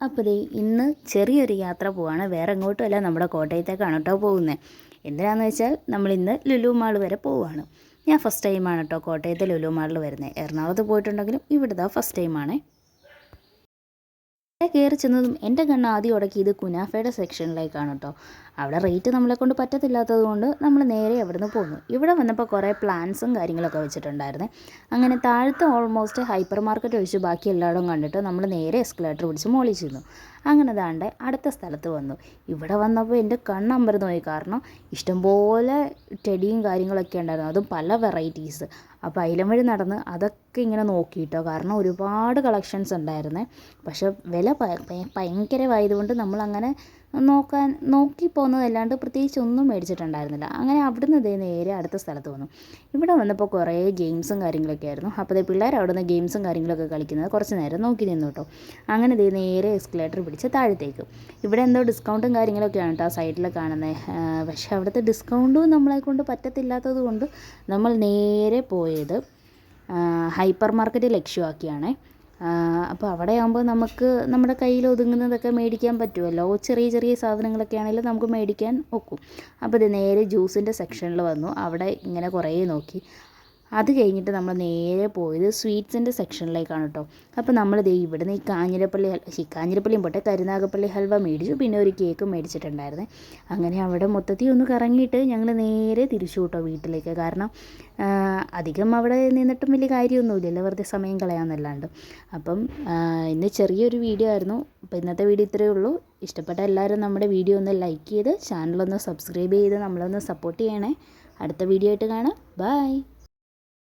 അപ്പോൾ ദേ ഇന്ന് ചെറിയൊരു യാത്ര പോവാണ്. വേറെ എങ്ങോട്ടുമല്ല, നമ്മുടെ കോട്ടയത്തേക്കാണ് കേട്ടോ പോകുന്നത്. എന്തിനാണെന്ന് വെച്ചാൽ നമ്മളിന്ന് ലുലു മാൾ വരെ പോവുകയാണ്. ഞാൻ ഫസ്റ്റ് ടൈമാണ് കേട്ടോ കോട്ടയത്തെ ലുലു മാളിൽ വരുന്നത്. എറണാകുളത്ത് പോയിട്ടുണ്ടെങ്കിലും ഇവിടുത്തെ ഫസ്റ്റ് ടൈമാണ്. കയറി ചെന്നതും എൻ്റെ കണ്ണ് ആദ്യം ഉടക്കിയത് കുനാഫയുടെ സെക്ഷനിലേക്കാണ് കേട്ടോ. അവിടെ റേറ്റ് നമ്മളെ കൊണ്ട് പറ്റത്തില്ലാത്തത് കൊണ്ട് നമ്മൾ നേരെ അവിടെ നിന്ന് പോന്നു. ഇവിടെ വന്നപ്പോൾ കുറേ പ്ലാൻസും കാര്യങ്ങളൊക്കെ വെച്ചിട്ടുണ്ടായിരുന്നേ. അങ്ങനെ താഴത്തെ ഓൾമോസ്റ്റ് ഹൈപ്പർ മാർക്കറ്റ് ഒഴിച്ച് ബാക്കി എല്ലായിടവും കണ്ടിട്ട് നമ്മൾ നേരെ എസ്കലേറ്റർ പിടിച്ച് മുകളിൽ ചെന്നു. അങ്ങനെ ദാണ്ടെ അടുത്ത സ്ഥലത്ത് വന്നു. ഇവിടെ വന്നപ്പോൾ എൻ്റെ കണ്ണമ്പരന്ന് പോയി. കാരണം ഇഷ്ടംപോലെ ടെഡിയും കാര്യങ്ങളൊക്കെ ഉണ്ടായിരുന്നു, അതും പല വെറൈറ്റീസ്. അപ്പോൾ അതിലും വഴി നടന്ന് അതൊക്കെ ഇങ്ങനെ നോക്കിയിട്ടോ. കാരണം ഒരുപാട് കളക്ഷൻസ് ഉണ്ടായിരുന്നേ. പക്ഷെ വില ഭയങ്കരമായതുകൊണ്ട് നമ്മളങ്ങനെ നോക്കി പോകുന്നതല്ലാണ്ട് പ്രത്യേകിച്ച് ഒന്നും മേടിച്ചിട്ടുണ്ടായിരുന്നില്ല. അങ്ങനെ അവിടുന്ന് ഇതേ നേരെ അടുത്ത സ്ഥലത്ത് വന്നു. ഇവിടെ വന്നപ്പോൾ കുറേ ഗെയിംസും കാര്യങ്ങളൊക്കെ ആയിരുന്നു. അപ്പോൾ പിള്ളേർ അവിടെ നിന്ന് ഗെയിംസും കാര്യങ്ങളൊക്കെ കളിക്കുന്നത് കുറച്ച് നേരം നോക്കി നിന്നു കേട്ടോ. അങ്ങനെ ഇതേ നേരെ എസ്കലേറ്റർ പിടിച്ച് താഴത്തേക്ക്. ഇവിടെ എന്തോ ഡിസ്കൗണ്ടും കാര്യങ്ങളൊക്കെയാണ് കേട്ടോ ആ സൈഡിൽ കാണുന്നത്. പക്ഷേ അവിടുത്തെ ഡിസ്കൗണ്ടും നമ്മളെ കൊണ്ട് പറ്റത്തില്ലാത്തത് കൊണ്ട് നമ്മൾ നേരെ പോയത് ഹൈപ്പർ മാർക്കറ്റ് ലക്ഷ്യമാക്കിയാണേ. അപ്പോൾ അവിടെ ആകുമ്പോൾ നമുക്ക് നമ്മുടെ കയ്യിൽ ഒതുങ്ങുന്നതൊക്കെ മേടിക്കാൻ പറ്റുമല്ലോ. ചെറിയ ചെറിയ സാധനങ്ങളൊക്കെ ആണെങ്കിലും നമുക്ക് മേടിക്കാൻ ഒക്കും. അപ്പോൾ ഇത് നേരെ ജ്യൂസിൻ്റെ സെക്ഷനിൽ വന്നു. അവിടെ ഇങ്ങനെ കുറേ നോക്കി. അത് കഴിഞ്ഞിട്ട് നമ്മൾ നേരെ പോയത് സ്വീറ്റ്സിൻ്റെ സെക്ഷനിലേക്കാണ് കേട്ടോ. അപ്പോൾ നമ്മളിത് ഇവിടുന്ന് ഈ കാഞ്ഞിരപ്പള്ളിയും പോട്ടെ കരുനാഗപ്പള്ളി ഹൽവ മേടിച്ചു. പിന്നെ ഒരു കേക്ക് മേടിച്ചിട്ടുണ്ടായിരുന്നേ. അങ്ങനെ അവിടെ മൊത്തത്തിൽ ഒന്ന് കറങ്ങിയിട്ട് ഞങ്ങൾ നേരെ തിരിച്ചു കേട്ടോ വീട്ടിലേക്ക്. കാരണം അധികം അവിടെ നിന്നിട്ടും വലിയ കാര്യമൊന്നുമില്ലല്ലോ, വെറുതെ സമയം കളയാമെന്നല്ലാണ്ട്. അപ്പം ഇന്ന് ചെറിയൊരു വീഡിയോ ആയിരുന്നു. അപ്പോൾ ഇന്നത്തെ വീഡിയോ ഇത്രയേ ഉള്ളൂ. ഇഷ്ടപ്പെട്ട എല്ലാവരും നമ്മുടെ വീഡിയോ ഒന്ന് ലൈക്ക് ചെയ്ത് ചാനലൊന്ന് സബ്സ്ക്രൈബ് ചെയ്ത് നമ്മളൊന്ന് സപ്പോർട്ട് ചെയ്യണേ. അടുത്ത വീഡിയോ ആയിട്ട് കാണാം. ബൈ.